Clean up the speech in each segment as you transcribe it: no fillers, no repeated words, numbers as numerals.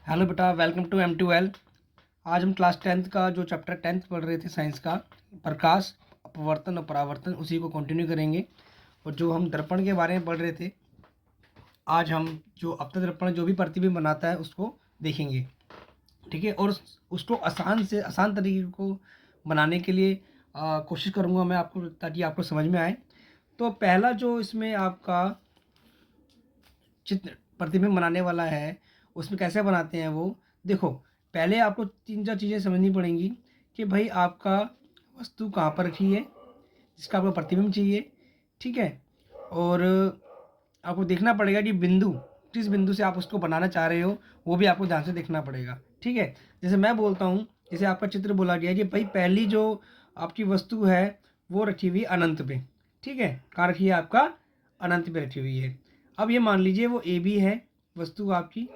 Hello बेटा, welcome to M2L। आज हम क्लास 10th का जो चैप्टर 10th पढ़ रहे थे साइंस का, प्रकाश, अपवर्तन और परावर्तन, उसी को कंटिन्यू करेंगे। और जो हम दर्पण के बारे में पढ़ रहे थे, आज हम जो अपतन दर्पण जो भी प्रतिबिंब बनाता है उसको देखेंगे। ठीक है, और उसको आसान से आसान तरीके को बनाने के लिए कोशिश करूँगा मैं आपको, ताकि आपको समझ में आए। तो पहला जो इसमें आपका चित्र प्रतिबिंब बनाने वाला है, उसमें कैसे बनाते हैं वो देखो। पहले आपको 3-4 चीज़ें समझनी पड़ेंगी कि भाई आपका वस्तु कहाँ पर रखी है, जिसका आपको प्रतिबिंब चाहिए। ठीक है, और आपको देखना पड़ेगा कि बिंदु, किस बिंदु से आप उसको बनाना चाह रहे हो, वो भी आपको ध्यान से देखना पड़ेगा। ठीक है, जैसे मैं बोलता हूँ, जैसे आपका चित्र बोला गया कि भाई पहली जो आपकी वस्तु है वो रखी हुई अनंत पे। ठीक है, कहाँ रखी है? आपका अनंत पे रखी हुई है। अब ये मान लीजिए वो ए बी है वस्तु आपकी,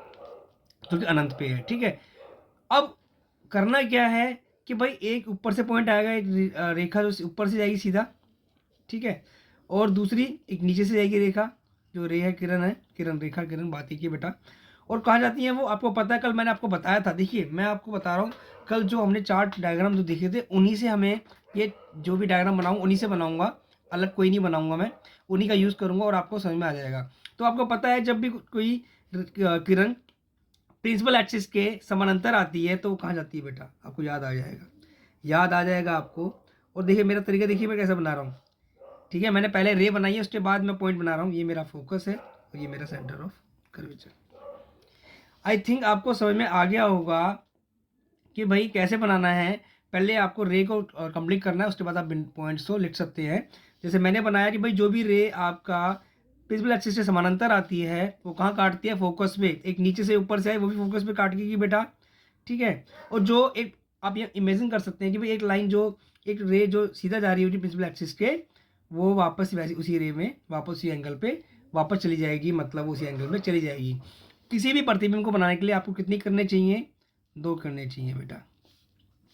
जो कि अनंत पे है। ठीक है, अब करना क्या है कि भाई एक ऊपर से पॉइंट आएगा, एक रेखा जो ऊपर से जाएगी सीधा। ठीक है, और दूसरी एक नीचे से जाएगी रेखा, जो रे है, किरण है, किरण, रेखा, किरण, बात एक ही बेटा। और कहाँ जाती है वो आपको पता है, कल मैंने आपको बताया था। देखिए, मैं आपको बता रहा हूँ, कल जो हमने चार्ट डायग्राम जो देखे थे, उन्हीं से हमें ये जो भी डायग्राम बनाऊँ उन्हीं से बनाऊंगा, अलग कोई नहीं बनाऊंगा मैं, उन्हीं का यूज़ करूंगा और आपको समझ में आ जाएगा। तो आपको पता है, जब भी कोई किरण प्रिंसिपल एक्सिस के समानांतर आती है तो वो कहाँ जाती है बेटा? आपको याद आ जाएगा, याद आ जाएगा आपको। और देखिए मेरा तरीका, देखिए मैं कैसे बना रहा हूँ। ठीक है, मैंने पहले रे बनाई है, उसके बाद मैं पॉइंट बना रहा हूँ। ये मेरा फोकस है और ये मेरा centre of curvature. I think आपको समझ में आ गया होगा कि भाई कैसे बनाना है। पहले आपको रे को कंप्लीट करना है, उसके बाद आप पॉइंट्स को लिख सकते हैं। जैसे मैंने बनाया कि भाई जो भी रे आपका प्रिंसिपल एक्सिस से समानांतर आती है वो कहाँ काटती है? फोकस पे। एक नीचे से ऊपर से आए वो भी फोकस पे काटेगी बेटा। ठीक है, और जो एक आप ये इमेजिन कर सकते हैं कि भाई एक लाइन, जो एक रे जो सीधा जा रही होगी प्रिंसिपल एक्सिस के, वो वापस वैसे उसी रे में वापस उसी एंगल पे वापस चली जाएगी, मतलब उसी एंगल में चली जाएगी। किसी भी प्रतिबिंब को बनाने के लिए आपको कितनी करने चाहिए? 2 करने चाहिए बेटा।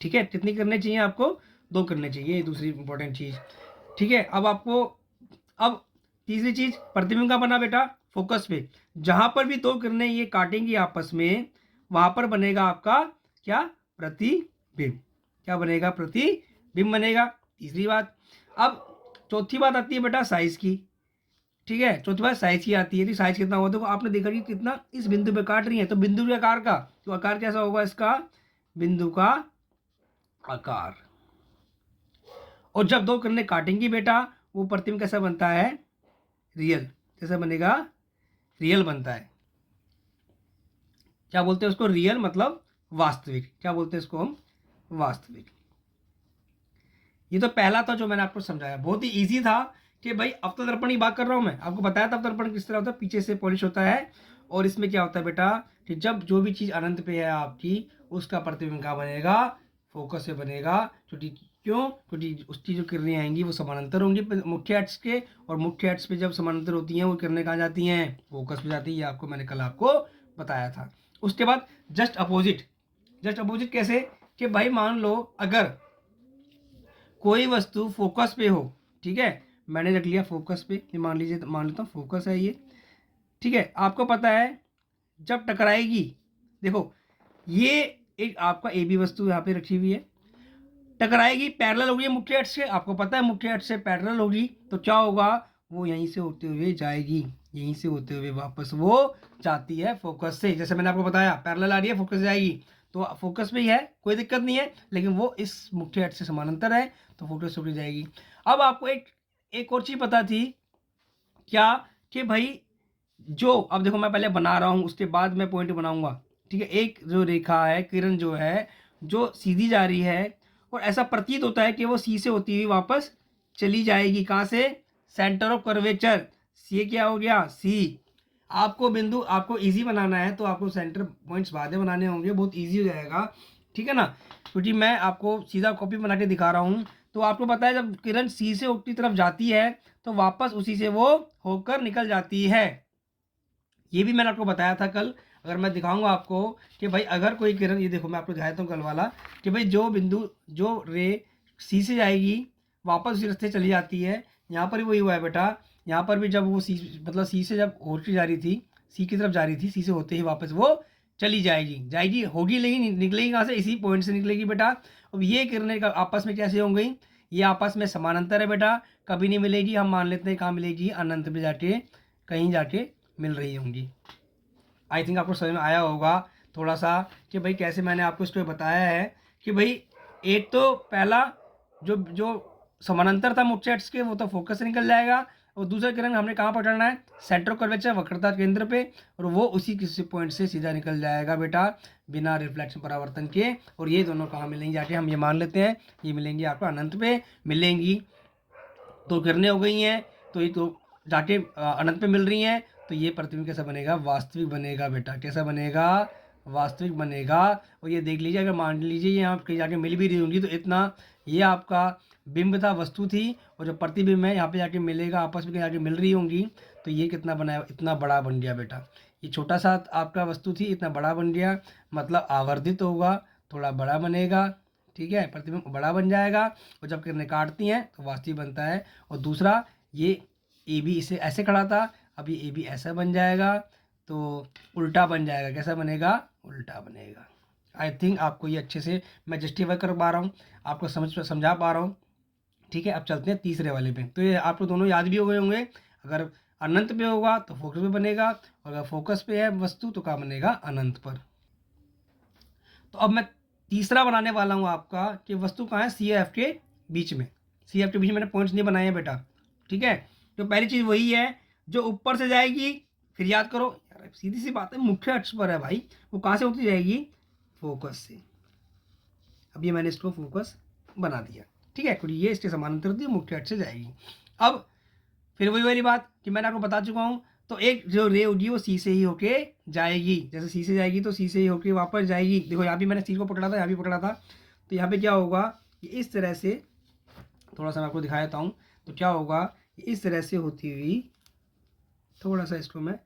ठीक है, कितनी करने चाहिए आपको? 2 करने चाहिए, दूसरी इंपॉर्टेंट चीज़। ठीक है, अब आपको, अब तीसरी चीज, प्रतिबिंब का बना बेटा फोकस पे। जहां पर भी 2 किरणें ये काटेंगी आपस में, वहां पर बनेगा आपका क्या? प्रतिबिंब। क्या बनेगा? प्रतिबिंब बनेगा। तीसरी बात। अब चौथी बात आती है बेटा साइज की। ठीक है, चौथी बात साइज की आती है। तो साइज कितना होगा? तो आपने देखा कि कितना इस बिंदु पे काट रही है, तो बिंदु के आकार का, तो आकार कैसा होगा इसका? बिंदु का आकार। और जब 2 किरणें काटेंगी बेटा, वो प्रतिबिंब कैसा बनता है? रियल। कैसा बनेगा? रियल बनता है। क्या बोलते हैं उसको? रियल, मतलब वास्तविक। क्या बोलते हैं इसको हम? वास्तविक। ये तो पहला था जो मैंने आपको समझाया, बहुत ही इजी था कि भाई अवतल दर्पण की बात कर रहा हूं मैं। आपको बताया था अवतल दर्पण किस तरह होता है, पीछे से पॉलिश होता है। और इसमें क्या होता है बेटा कि जब जो भी चीज अनंत पे है आपकी, उसका प्रतिबिंब कहाँ बनेगा? फोकस से बनेगा। क्योंकि क्यों? क्योंकि उसकी जो किरणें आएंगी वो समानांतर होंगी मुख्य एक्स के, और मुख्य एक्स पे जब समानांतर होती हैं वो किरणें कहाँ जाती हैं? फोकस पे जाती है। ये आपको मैंने कल आपको बताया था। उसके बाद जस्ट अपोजिट। जस्ट अपोजिट कैसे? कि भाई मान लो अगर कोई वस्तु फोकस पे हो, ठीक है, मैंने रख लिया फोकस पे, ये मान लीजिए, मान लेता हूँ फोकस है ये। ठीक है, आपको पता है जब टकराएगी, देखो ये एक आपका ए बी वस्तु यहाँ पे रखी हुई है, टकराएगी, पैरेलल होगी मुख्य अक्ष से। आपको पता है मुख्य अक्ष से पैरेलल होगी, तो क्या होगा? वो यहीं से होते हुए जाएगी, यहीं से होते हुए वापस वो जाती है फोकस से। जैसे मैंने आपको बताया, पैरेलल आ रही है, फोकस जाएगी, तो फोकस पे ही है, कोई दिक्कत नहीं है। लेकिन वो इस मुख्य अक्ष से समानांतर है, तो फोकस होकर जाएगी। अब आपको एक और चीज पता थी क्या? कि भाई जो, अब देखो मैं पहले बना रहा हूं, उसके बाद मैं पॉइंट बनाऊंगा। ठीक है, एक जो रेखा है, किरण जो है, जो सीधी जा रही है, और ऐसा प्रतीत होता है कि वो सी से होती हुई वापस चली जाएगी। कहाँ से? Centre of curvature. ये क्या हो गया? सी। आपको बिंदु, आपको इजी बनाना है तो आपको सेंटर पॉइंट्स बाद में बनाने होंगे, बहुत इजी हो जाएगा। ठीक है ना, क्योंकि मैं आपको सीधा कॉपी बना के दिखा रहा हूँ। तो आपको पता है जब किरण सी से ऊपर की तरफ जाती है तो वापस उसी से वो होकर निकल जाती है। ये भी मैंने आपको बताया था कल। अगर मैं दिखाऊंगा आपको कि भाई अगर कोई किरण, ये देखो मैं आपको दिखाया था कल वाला, कि भाई जो बिंदु, जो रे सी से जाएगी वापस उसी रास्ते चली जाती है। यहाँ पर भी वही हुआ है बेटा। यहाँ पर भी जब वो सी, मतलब सी से जब होती जा रही थी, सी की तरफ जा रही थी, सी से होते ही वापस वो चली जाएगी होगी, लेकिन निकलेगी कहाँ से, इसी पॉइंट से निकलेगी बेटा। अब ये किरणें का आपस में कैसे होंगी, ये आपस में समानांतर है बेटा, कभी नहीं मिलेगी, हम मान लेते हैं कहाँ मिलेगी, अनंत में जाके कहीं जाके मिल रही होंगी। आई थिंक आपको समझ में आया होगा थोड़ा सा कि भाई कैसे मैंने आपको इसको बताया है कि भाई एक तो पहला जो जो समानांतर था मुख्य अक्ष के, वो तो फोकस से निकल जाएगा, और दूसरा किरण हमने कहाँ पकड़ना है, सेंटर कर्वेचर वक्रता केंद्र पे, और वो उसी किसी पॉइंट से सीधा निकल जाएगा बेटा बिना रिफ्लेक्शन परावर्तन के। और ये दोनों कहाँ मिलेंगी जाके, हम ये मान लेते हैं ये मिलेंगी आपको अनंत पे मिलेंगी। तो किरणें हो गई हैं, तो ये तो जाके अनंत पे मिल रही हैं, तो ये प्रतिबिंब कैसा बनेगा, वास्तविक बनेगा बेटा। कैसा बनेगा, वास्तविक बनेगा। और ये देख लीजिए, अगर मान लीजिए यहाँ कहीं जाके मिल भी रही होंगी, तो इतना ये आपका बिंब था, वस्तु थी, और जो प्रतिबिंब है यहाँ पे जाके मिलेगा, आपस में जाके मिल रही होंगी, तो ये कितना बनाया, इतना बड़ा बन गया बेटा। ये छोटा सा आपका वस्तु थी, इतना बड़ा बन गया, मतलब आवर्धित होगा, थोड़ा बड़ा बनेगा, ठीक है, प्रतिबिंब बड़ा बन जाएगा। और जब किरणें काटती हैं तो वास्तविक बनता है। और दूसरा ये ए बी इसे ऐसे खड़ा था, अब ये ए बी ऐसा बन जाएगा, तो उल्टा बन जाएगा। कैसा बनेगा, उल्टा बनेगा। आई थिंक आपको ये अच्छे से मैं जस्टिफाई कर पा रहा हूँ, आपको समझा पा रहा हूँ, ठीक है। अब चलते हैं तीसरे वाले पे। तो ये आपको दोनों याद भी हो गए होंगे, अगर अनंत पे होगा तो फोकस पे बनेगा, और अगर फोकस पे है वस्तु तो कहाँ बनेगा, अनंत पर। तो अब मैं तीसरा बनाने वाला हूँ आपका कि वस्तु कहाँ है, सी एफ के बीच में। सी एफ के बीच में मैंने पॉइंट्स नहीं बनाए हैं बेटा, ठीक है। जो पहली चीज़ वही है जो ऊपर से जाएगी, फिर याद करो यार सीधी सी बात है, मुख्य अक्ष पर है भाई, वो कहाँ से होती जाएगी, फोकस से। अब ये मैंने इसको फोकस बना दिया, ठीक है, क्योंकि ये इसके समानांतर होती है, मुख्य अक्ष से जाएगी। अब फिर वही वाली बात कि मैंने आपको बता चुका हूँ, तो एक जो रे होगी वो सी से ही होके जाएगी, जैसे सी से जाएगी तो सी से ही होके वापस जाएगी। देखो यहाँ भी मैंने सी को पकड़ा था, यहाँ भी पकड़ा था, तो यहाँ पे क्या होगा, कि इस तरह से, थोड़ा सा मैं आपको दिखा देता हूँ, तो क्या होगा, इस तरह से होती हुई, थोड़ा सा इसको मैं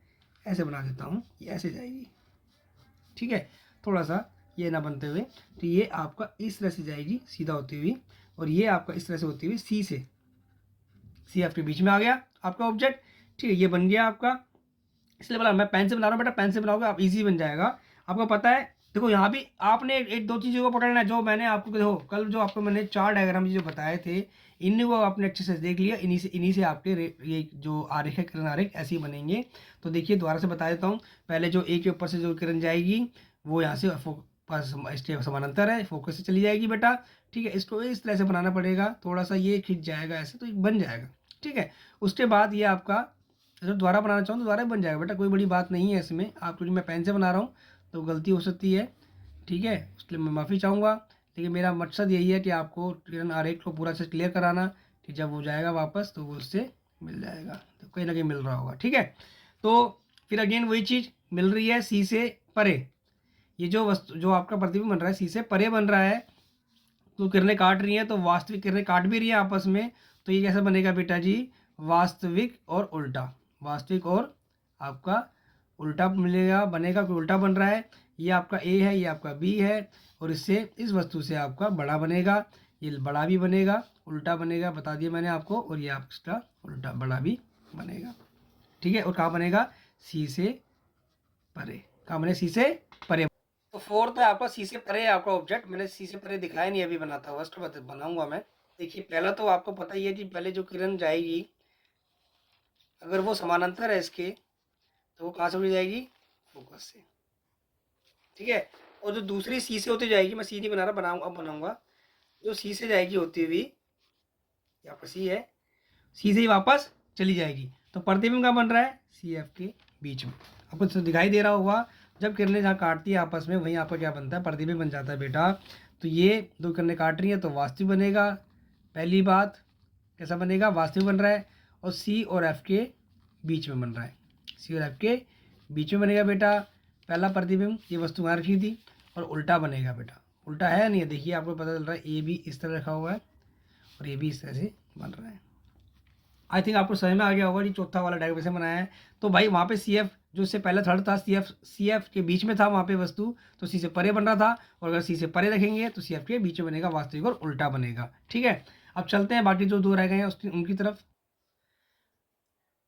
ऐसे बना देता हूँ, ये ऐसे जाएगी, ठीक है, थोड़ा सा ये ना बनते हुए, तो ये आपका इस तरह से जाएगी सीधा होती हुई, और ये आपका इस तरह से होती हुई सी से, सी एफ के बीच में आ गया आपका ऑब्जेक्ट, ठीक है, ये बन गया आपका। इसलिए बोला मैं पेन से बना रहा हूँ बेटा, पेन से बनाओगे आप इजी बन जाएगा, आपको पता है। देखो यहाँ भी आपने एक दो चीज़ों को पकड़ना है, जो मैंने आपको देखो कल जो आपको मैंने चार डायग्राम जो बताए थे, इन्हीं को आपने अच्छे से देख लिया, इन्हीं से आपके ये जो आरेख है, किरण आरेख ऐसे ही बनेंगे। तो देखिए दोबारा से बता देता हूँ, पहले जो ए के ऊपर से जो किरण जाएगी वो यहाँ से इसके समानांतर है, फोकस से चली जाएगी बेटा, ठीक है। इसको इस तरह से बनाना पड़ेगा, थोड़ा सा ये खिंच जाएगा ऐसे, तो बन जाएगा, ठीक है। उसके बाद ये आपका जब दोबारा बनाना चाहूँ तो दोबारा बन जाएगा बेटा, कोई बड़ी बात नहीं है इसमें। आप क्योंकि मैं पेन से बना रहा हूँ तो गलती हो सकती है, ठीक है, उसके लिए मैं माफ़ी चाहूँगा, लेकिन मेरा मकसद यही है कि आपको किरण आरेख को पूरा से क्लियर कराना, कि जब वो जाएगा वापस तो वो उससे मिल जाएगा, तो कहीं ना कहीं मिल रहा होगा, ठीक है। तो फिर अगेन वही चीज़ मिल रही है सी से परे, ये जो वस्तु जो आपका प्रतिबिंब बन रहा है सी से परे बन रहा है, तो किरणें काट रही हैं, तो वास्तविक किरणें काट भी रही हैं आपस में, तो ये कैसा बनेगा बेटा जी, वास्तविक और उल्टा, वास्तविक और आपका उल्टा मिलेगा, बनेगा, कोई उल्टा बन रहा है, ये आपका ए है, ये आपका बी है, और इससे इस वस्तु से आपका बड़ा बनेगा, ये बड़ा भी बनेगा, उल्टा बनेगा, बता दिया मैंने आपको, और ये आपका उल्टा बड़ा भी बनेगा, ठीक है। और कहाँ बनेगा, सी से परे, कहाँ बने, सी से परे। तो फोर्थ है आपका सी से परे आपका ऑब्जेक्ट, मैंने सी से परे दिखाया नहीं, अभी बनाता फर्स्ट बनाऊंगा मैं। देखिए पहला तो आपको पता ही है कि पहले जो किरण जाएगी, अगर वो समानांतर है इसके, तो वो कहाँ से उड़ी जाएगी, फोकस से, ठीक है। और जो दूसरी सी से होती जाएगी, मैं सी नहीं बना रहा, बनाऊंगा, जो सी से जाएगी होती हुई, यहाँ पर सी है, सी से ही वापस चली जाएगी, तो प्रतिबिंब कहाँ बन रहा है, सी एफ के बीच में। आपको तो दिखाई दे रहा होगा, जब किरणें जहाँ काटती है आपस में, वहीं आपका क्या बनता है, प्रतिबिंब बन जाता है बेटा। तो ये दो किरणें काट रही हैं तो वास्तविक बनेगा, पहली बात कैसा बनेगा, वास्तविक बन रहा है, और सी और एफ के बीच में बन रहा है, सी और एफ के बीच में बनेगा बेटा पहला प्रतिबिंब। ये वस्तु वहाँ रखी थी, और उल्टा बनेगा बेटा, उल्टा है नहीं है, देखिए आपको पता चल रहा है, ए भी इस तरह रखा हुआ है और ए भी इस तरह से बन रहा है। आई थिंक आपको समझ में आ गया होगा कि चौथा वाला डायग्राम कैसे बनाया है। तो भाई वहाँ पे सी एफ जो इससे पहले थर्ड था, सी एफ के बीच में था वहाँ पे वस्तु, तो सी से परे बन रहा था, और अगर सी से परे रखेंगे तो सी एफ के बीच में बनेगा वास्तविक, और उल्टा बनेगा, ठीक है। अब चलते हैं बाकी जो दो रह गए हैं उनकी तरफ।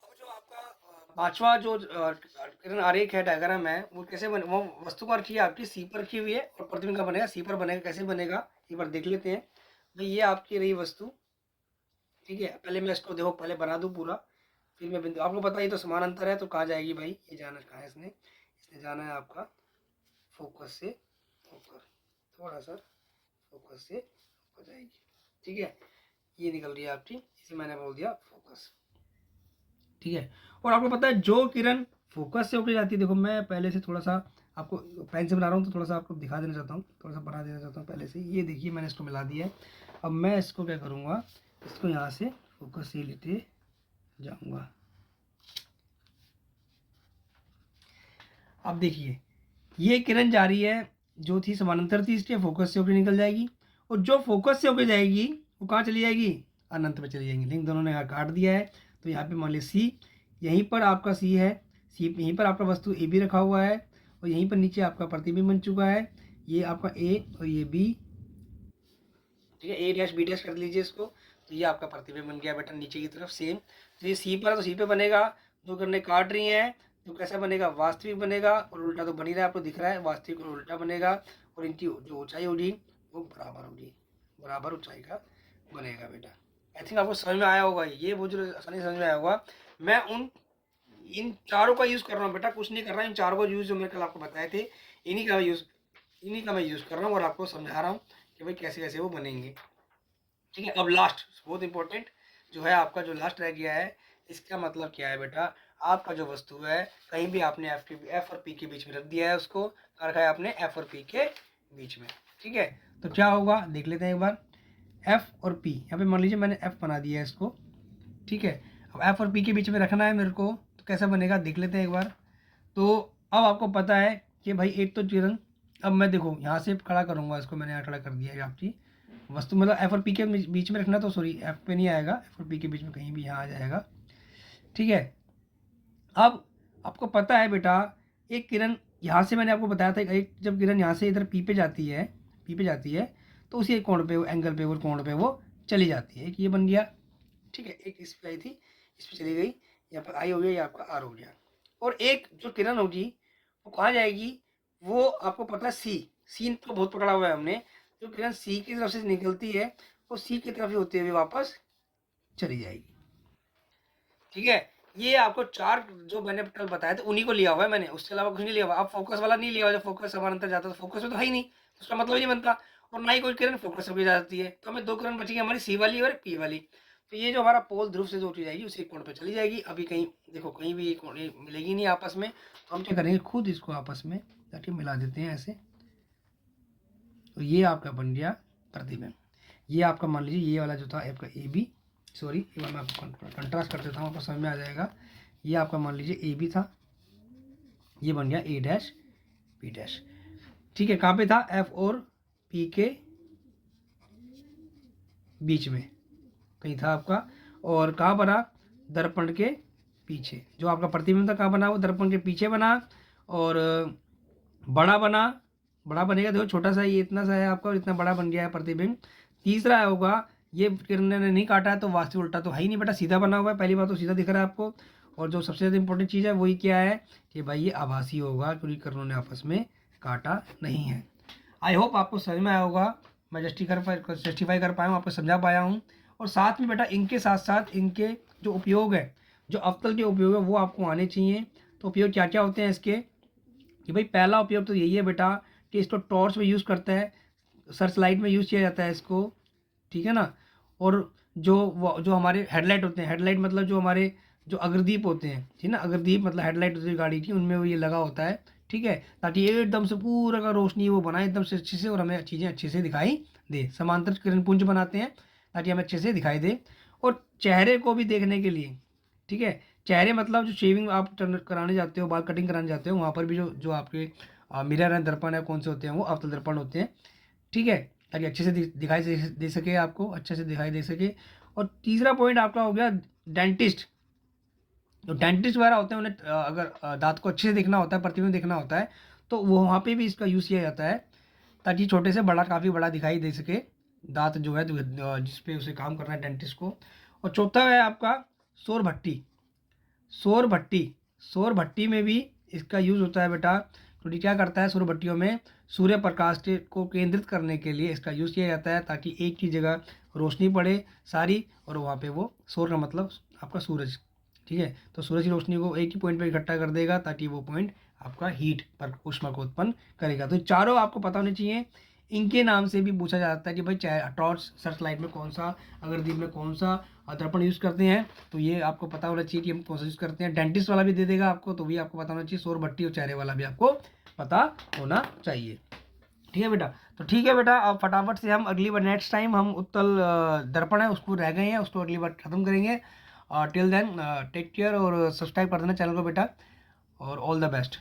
अब जो आपका पांचवा जो किरण आरेख है, डायग्राम है, वो कैसे बने, वो वस्तु का रखी है आपकी सी पर रखी हुई है और प्रतिबिंब का बनेगा सी पर बनेगा। कैसे बनेगा एक बार देख लेते हैं। भाई ये आपकी रही वस्तु, ठीक है। पहले मैं इसको देखो पहले बना दूं पूरा, फिर मैं बिंदु, आपको पता है ये तो समान अंतर है, तो कहाँ जाएगी भाई, ये जाना कहाँ है, इसने इसने जाना है आपका फोकस से होकर, थोड़ा सा फोकस से हो जाएगी, ठीक है। ये निकल रही है आपकी, इसे मैंने बोल दिया फोकस, ठीक है। और आपको पता है जो किरण फोकस से होकर जाती है, देखो मैं पहले से थोड़ा सा आपको पेन से बना रहा हूँ, तो थोड़ा सा आपको दिखा देना चाहता हूँ, थोड़ा सा बना देना चाहता हूँ पहले से। ये देखिए मैंने इसको मिला दिया है। अब मैं इसको क्या करूँगा, इसको यहाँ से फोकस से लेते जाऊँगा। अब देखिए ये किरण जा रही है, जो थी समानांतर थी इसके, फोकस से होकर निकल जाएगी, और जो फोकस से होकर जाएगी वो कहाँ चली जाएगी, अनंत में चली जाएंगी। लिंक दोनों ने यहाँ काट दिया है, तो यहाँ पे मान लीजिए सी, यहीं पर आपका सी है, सी यहीं पर आपका वस्तु ए बी रखा हुआ है, और यहीं पर नीचे आपका प्रतिबिंब बन चुका है, ये आपका ए और ये बी, ठीक है। ए डैश बी डैश कर लीजिए इसको, तो ये आपका प्रतिबिंब बन गया बेटा नीचे की तरफ सेम। तो ये सी पर है तो सी पे बनेगा, जो किरणें काट रही हैं तो कैसा बनेगा, वास्तविक बनेगा, और उल्टा तो बन ही रहा है, आपको दिख रहा है, वास्तविक और उल्टा बनेगा, और इनकी जो ऊंचाई होगी वो बराबर होगी, बराबर ऊंचाई का बनेगा बेटा। आई थिंक आपको समझ में आया होगा, ये वो जो आसानी समझ में आया होगा। मैं इन चारों का यूज़ कर रहा हूँ बेटा, कुछ नहीं कर रहा, इन चारों का यूज़ जो मैंने कल आपको बताए थे, इन्हीं का मैं यूज़ कर रहा हूँ, और आपको समझा रहा हूँ कि भाई कैसे कैसे वो बनेंगे, ठीक है। अब लास्ट बहुत इंपॉर्टेंट जो है आपका, जो लास्ट रह गया है, इसका मतलब क्या है बेटा, आपका जो वस्तु है कहीं भी आपने एफ और पी के बीच में रख दिया है, उसको रखा है आपने एफ और पी के बीच में, ठीक है। तो क्या होगा देख लेते हैं एक बार, एफ और पी, यहाँ पे मान लीजिए मैंने एफ बना दिया है इसको, ठीक है। अब एफ और पी के बीच में रखना है मेरे को, तो कैसा बनेगा देख लेते हैं एक बार। तो अब आपको पता है कि भाई एक तो किरण, अब मैं देखो यहाँ से खड़ा करूँगा इसको, मैंने यहाँ खड़ा कर दिया है आपकी वस्तु, मतलब एफ और पी के बीच में रखना, तो सॉरी एफ पे नहीं आएगा, एफ और पी के बीच में कहीं भी यहाँ आ जाएगा, ठीक है। अब आपको पता है बेटा, एक किरण यहाँ से मैंने आपको बताया था, एक जब किरण यहाँ से इधर पी पे जाती है, पी पे जाती है, तो उसी एक कोण पे, वो एंगल पे, वो कोण पे वो चली जाती है। एक ये बन गया, ठीक है, एक इस पे आई थी, इस पे चली गई, यहाँ पर आई हो गया, ये आपका आर हो गया। और एक जो किरण होगी वो कहाँ जाएगी, वो आपको पता है सी, सी तो बहुत पकड़ा हुआ है हमने, जो किरण सी की तरफ से निकलती है वो सी की तरफ ही होते हुए वापस चली जाएगी, ठीक है। ये आपको चार जो मैंने कल बताया था उन्हीं को लिया हुआ है मैंने, उसके अलावा कुछ नहीं लिया हुआ। अब फोकस वाला नहीं लिया हुआ, जब फोकस समानांतर जाता है तो फोकस में तो है ही नहीं, उसका मतलब ही नहीं बनता, और ना ही कोई किरण फोकस होकर जाती है। तो हमें दो किरण बची हमारी सी वाली और पी वाली। तो ये जो हमारा पोल ध्रुव से जो उठी जाएगी उसी कोण पे चली जाएगी। अभी कहीं देखो कहीं भी ये मिलेगी नहीं आपस में, तो हम क्या करेंगे खुद इसको आपस में जाके मिला देते हैं ऐसे। तो ये आपका बन गया प्रतिबिंब। ये आपका मान लीजिए ये वाला जो था आपका ए बी, सॉरी एक बार मैं आपको कंट्रास्ट कर देता हूँ, आपको समझ में आ जाएगा। ये आपका मान लीजिए ए बी था, ये बन गया ए डैश बी डैश, ठीक है। कहाँ पे था, एफ और पी के बीच में कहीं था आपका, और कहाँ बना, दर्पण के पीछे। जो आपका प्रतिबिंब था कहाँ बना, वो दर्पण के पीछे बना, और बड़ा बना, बड़ा बनेगा, देखो छोटा सा ये इतना सा है आपका, और इतना बड़ा बन गया है प्रतिबिंब। तीसरा होगा, ये किरण ने नहीं काटा है तो वास्तविक उल्टा तो है ही नहीं बेटा, सीधा बना हुआ है, पहली बात तो सीधा दिख रहा है आपको। और जो सबसे ज़्यादा इंपॉर्टेंट चीज़ है वही क्या है कि भाई ये आभासी होगा, क्योंकि किरणों ने आपस में काटा नहीं है। आई होप आपको समझ में आया होगा, मैं जस्टिफाई कर पाया हूँ, आपको समझा पाया हूँ। और साथ में बेटा इनके साथ साथ इनके जो उपयोग है, जो अवतल के उपयोग है वो आपको आने चाहिए। तो उपयोग क्या क्या होते हैं इसके, कि भाई पहला उपयोग तो यही है बेटा कि इसको टॉर्च में यूज़ करता है, सर्च लाइट में यूज़ किया जाता है इसको, ठीक है ना। और जो हमारे हेडलाइट होते हैं, हेडलाइट मतलब जो हमारे जो अग्रदीप होते हैं, ठीक है ना, अग्रदीप मतलब हेडलाइट होती है गाड़ी की, उनमें वो ये लगा होता है, ठीक है, ताकि एकदम से पूरा का रोशनी वो बनाए एकदम से अच्छे से, और हमें चीज़ें अच्छे से दिखाई दे। समांतर किरण पुंज बनाते हैं ताकि हमें अच्छे से दिखाई दे। और चेहरे को भी देखने के लिए, ठीक है, चेहरे मतलब जो शेविंग आप कराने जाते हो, बाल कटिंग कराने जाते हो, वहाँ पर भी जो जो आपके मिरर हैं, दर्पण है, कौन से होते हैं, वो अवतल दर्पण होते हैं, ठीक है, ताकि अच्छे से दिखाई दे सके, आपको अच्छे से दिखाई दे सके। और तीसरा पॉइंट आपका हो गया डेंटिस्ट। जो डेंटिस्ट वगैरह होते हैं उन्हें अगर दांत को अच्छे से देखना होता है, प्रतिबिंब देखना होता है, तो वो वहाँ पे भी इसका यूज़ किया जाता है, ताकि छोटे से बड़ा काफ़ी बड़ा दिखाई दे सके दांत जो है जिस पे उसे काम करना है डेंटिस्ट को। और चौथा है आपका सौर भट्टी। सौर भट्टी सौर भट्टी में भी इसका यूज़ होता है बेटा, क्योंकि क्या करता है सौर भट्टियों में सूर्य प्रकाश को केंद्रित करने के लिए इसका यूज़ किया जाता है, ताकि एक ही जगह रोशनी पड़े सारी, और वहाँ पे वो सौर का मतलब आपका सूरज, ठीक है। तो सूरज की रोशनी को एक ही पॉइंट पे इकट्ठा कर देगा, ताकि वो पॉइंट आपका हीट पर ऊष्मा को उत्पन्न करेगा। तो चारों आपको पता होने चाहिए। इनके नाम से भी पूछा जाता है कि भाई टॉर्च सर्च लाइट में कौन सा, अगर दिन में कौन सा दर्पण यूज़ करते हैं, तो ये आपको पता होना चाहिए कि हम कौन सा यूज़ करते हैं। डेंटिस्ट वाला भी दे देगा आपको, तो भी आपको पता होना चाहिए। सौर भट्टी और चेहरे वाला भी आपको पता होना चाहिए, ठीक है बेटा। तो ठीक है बेटा, अब फटाफट से हम अगली बार नेक्स्ट टाइम हम उत्तल दर्पण है उसको रह गए हैं, उसको अगली बार खत्म करेंगे। टिल देन टेक केयर और सब्सक्राइब कर देना चैनल को बेटा, और ऑल द बेस्ट।